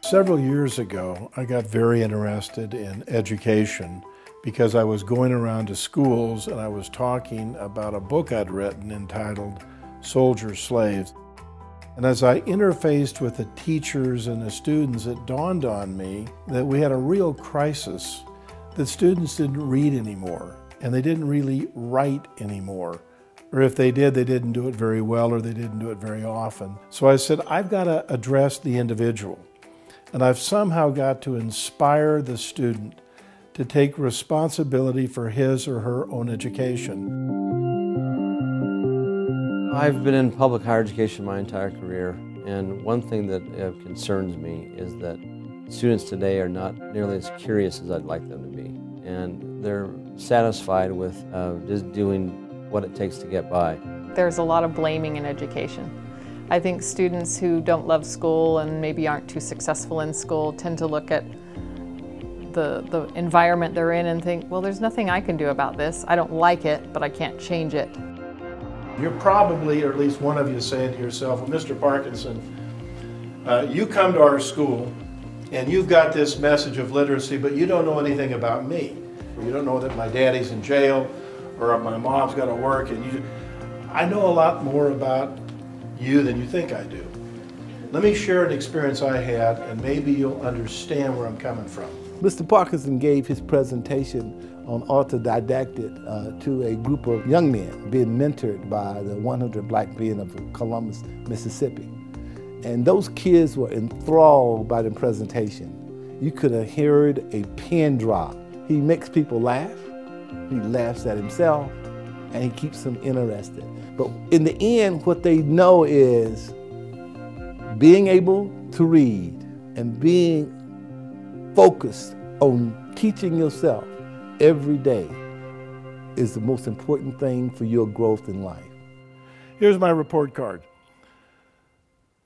Several years ago, I got very interested in education because I was going around to schools and I was talking about a book I'd written entitled Soldiers, Slaves. And as I interfaced with the teachers and the students, it dawned on me that we had a real crisis, that students didn't read anymore and they didn't really write anymore. Or if they did, they didn't do it very well or they didn't do it very often. So I said, I've got to address the individual. And I've somehow got to inspire the student to take responsibility for his or her own education. I've been in public higher education my entire career, and one thing that concerns me is that students today are not nearly as curious as I'd like them to be. And they're satisfied with just doing what it takes to get by. There's a lot of blaming in education. I think students who don't love school and maybe aren't too successful in school tend to look at the environment they're in and think, well, there's nothing I can do about this. I don't like it, but I can't change it. You're probably, or at least one of you, saying to yourself, well, Mr. Parkinson, you come to our school and you've got this message of literacy, but you don't know anything about me. You don't know that my daddy's in jail or my mom's got to work, and I know a lot more about you than you think I do. Let me share an experience I had and maybe you'll understand where I'm coming from. Mr. Parkinson gave his presentation on Autodidactic to a group of young men being mentored by the 100 Black men of Columbus, Mississippi. And those kids were enthralled by the presentation. You could have heard a pin drop. He makes people laugh, he laughs at himself, and he keeps them interested. But in the end, what they know is being able to read and being focused on teaching yourself every day is the most important thing for your growth in life. Here's my report card.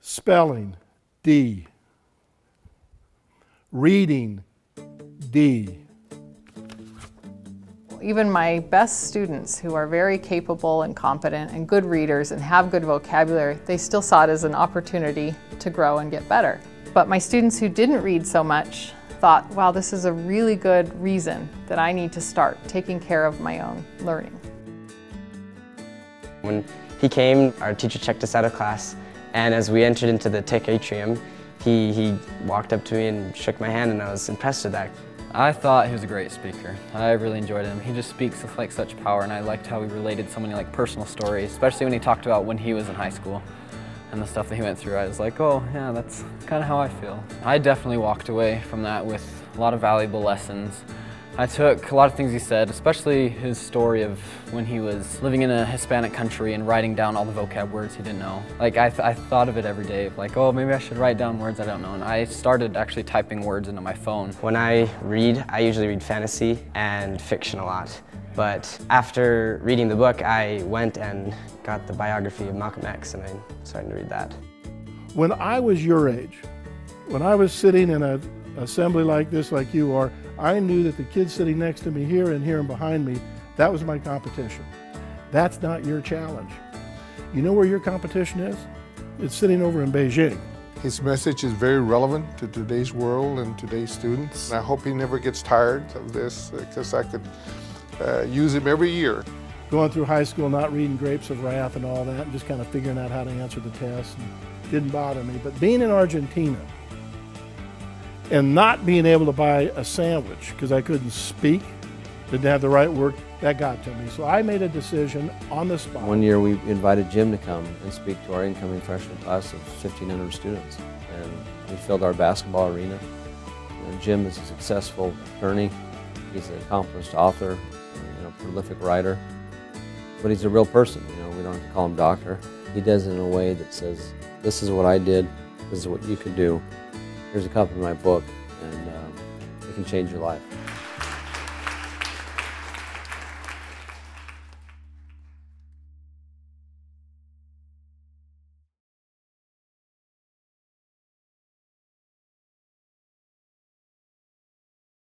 Spelling, D. Reading, D. Even my best students who are very capable and competent and good readers and have good vocabulary, they still saw it as an opportunity to grow and get better. But my students who didn't read so much thought, wow, this is a really good reason that I need to start taking care of my own learning. When he came, our teacher checked us out of class, and as we entered into the tech atrium, he walked up to me and shook my hand, and I was impressed with that. I thought he was a great speaker. I really enjoyed him. He just speaks with such power, and I liked how he related so many personal stories, especially when he talked about when he was in high school and the stuff that he went through. I was like, oh yeah, that's kind of how I feel. I definitely walked away from that with a lot of valuable lessons. I took a lot of things he said, especially his story of when he was living in a Hispanic country and writing down all the vocab words he didn't know. I thought of it every day, oh, maybe I should write down words I don't know. And I started actually typing words into my phone. When I read, I usually read fantasy and fiction a lot. But after reading the book, I went and got the biography of Malcolm X, and I started to read that. When I was your age, when I was sitting in an assembly like this, like you are, I knew that the kid sitting next to me here and behind me, that was my competition. That's not your challenge. You know where your competition is? It's sitting over in Beijing. His message is very relevant to today's world and today's students. I hope he never gets tired of this, because I could use him every year. Going through high school, not reading Grapes of Wrath and all that, and just kind of figuring out how to answer the test, and didn't bother me. But being in Argentina, and not being able to buy a sandwich because I couldn't speak, didn't have the right word, that got to me. So I made a decision on the spot. One year we invited Jim to come and speak to our incoming freshman class of 1,500 students. And we filled our basketball arena. And Jim is a successful attorney. He's an accomplished author, prolific writer. But he's a real person, we don't have to call him doctor. He does it in a way that says, this is what I did, this is what you can do. Here's a copy of my book, and it can change your life.